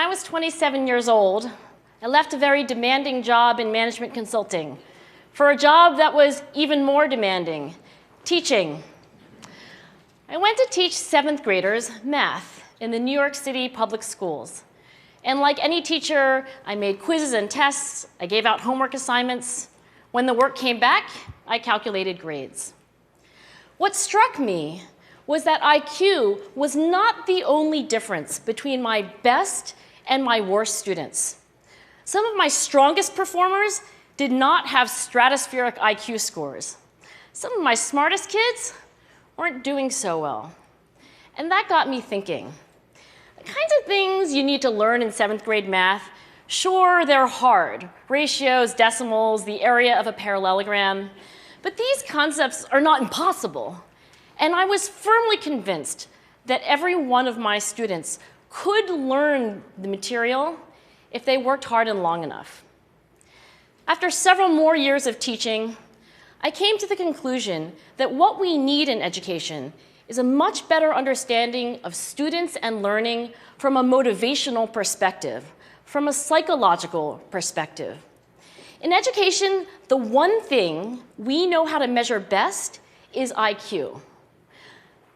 I was 27 years old, I left a very demanding job in management consulting for a job that was even more demanding, teaching. I went to teach 7th graders math in the New York City public schools. And like any teacher, I made quizzes and tests, I gave out homework assignments. When the work came back, I calculated grades. What struck me was that IQ was not the only difference between my best and my worst students. Some of my strongest performers did not have stratospheric IQ scores. Some of my smartest kids weren't doing so well. And that got me thinking. The kinds of things you need to learn in 7th grade math, sure, they're hard. Ratios, decimals, the area of a parallelogram. But these concepts are not impossible. And I was firmly convinced that every one of my students could learn the material if they worked hard and long enough. After several more years of teaching, I came to the conclusion that what we need in education is a much better understanding of students and learning from a motivational perspective, from a psychological perspective. In education, the one thing we know how to measure best is IQ.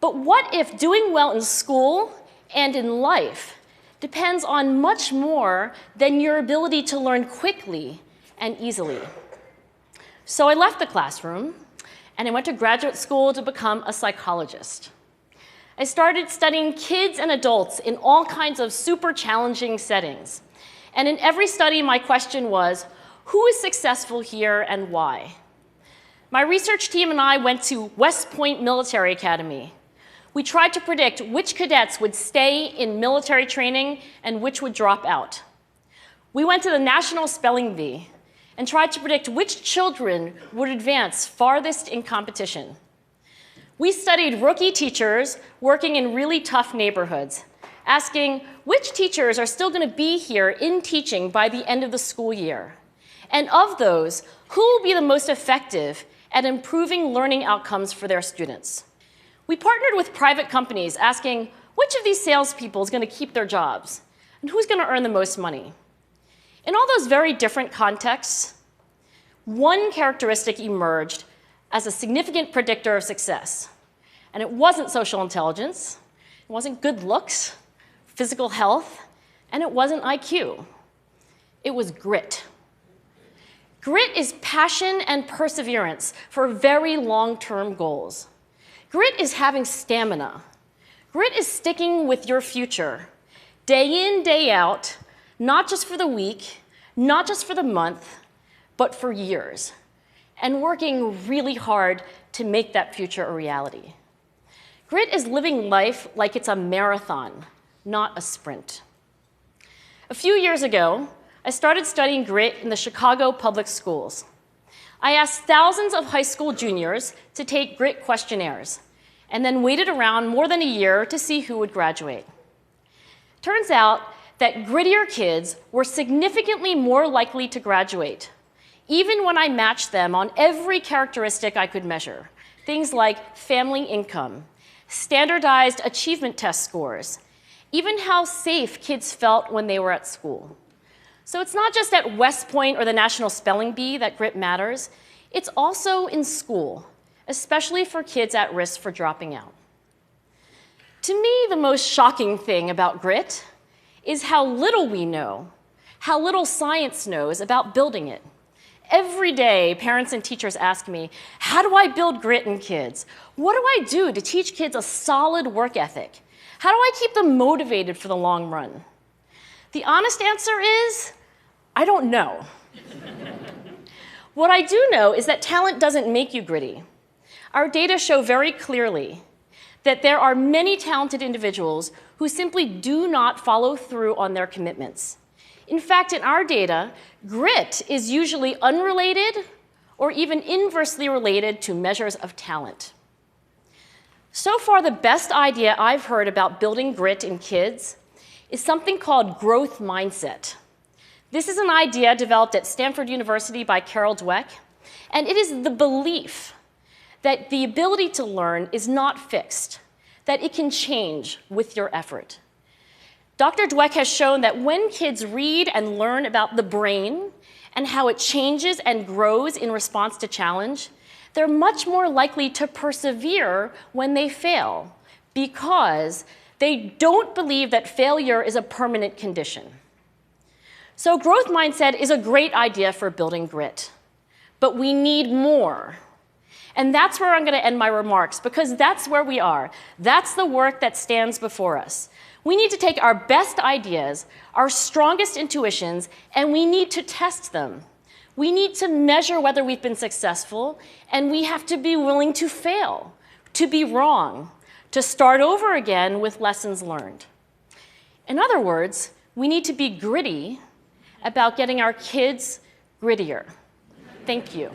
But what if doing well in school and in life depends on much more than your ability to learn quickly and easily? So I left the classroom, and I went to graduate school to become a psychologist. I started studying kids and adults in all kinds of super challenging settings. And in every study, my question was, who is successful here and why? My research team and I went to West Point Military Academy. We tried to predict which cadets would stay in military training and which would drop out. We went to the National Spelling Bee and tried to predict which children would advance farthest in competition. We studied rookie teachers working in really tough neighborhoods, asking which teachers are still going to be here in teaching by the end of the school year. And of those, who will be the most effective at improving learning outcomes for their students? We partnered with private companies, asking which of these salespeople is going to keep their jobs and who's going to earn the most money. In all those very different contexts, one characteristic emerged as a significant predictor of success. And it wasn't social intelligence, it wasn't good looks, physical health, and it wasn't IQ. It was grit. Grit is passion and perseverance for very long-term goals. Grit is having stamina. Grit is sticking with your future, day in, day out, not just for the week, not just for the month, but for years, and working really hard to make that future a reality. Grit is living life like it's a marathon, not a sprint. A few years ago, I started studying grit in the Chicago public schools. I asked thousands of high school juniors to take grit questionnaires, and then waited around more than a year to see who would graduate. Turns out that grittier kids were significantly more likely to graduate, even when I matched them on every characteristic I could measure, things like family income, standardized achievement test scores, even how safe kids felt when they were at school. So it's not just at West Point or the National Spelling Bee that grit matters, it's also in school, especially for kids at risk for dropping out. To me, the most shocking thing about grit is how little we know, how little science knows about building it. Every day, parents and teachers ask me, how do I build grit in kids? What do I do to teach kids a solid work ethic? How do I keep them motivated for the long run? The honest answer is, I don't know. What I do know is that talent doesn't make you gritty. Our data show very clearly that there are many talented individuals who simply do not follow through on their commitments. In fact, in our data, grit is usually unrelated or even inversely related to measures of talent. So far, the best idea I've heard about building grit in kids is something called growth mindset. This is an idea developed at Stanford University by Carol Dweck, and it is the belief that the ability to learn is not fixed, that it can change with your effort. Dr. Dweck has shown that when kids read and learn about the brain and how it changes and grows in response to challenge, they're much more likely to persevere when they fail because they don't believe that failure is a permanent condition. So growth mindset is a great idea for building grit, but we need more. And that's where I'm going to end my remarks, because that's where we are. That's the work that stands before us. We need to take our best ideas, our strongest intuitions, and we need to test them. We need to measure whether we've been successful, and we have to be willing to fail, to be wrong, to start over again with lessons learned. In other words, we need to be gritty about getting our kids grittier. Thank you.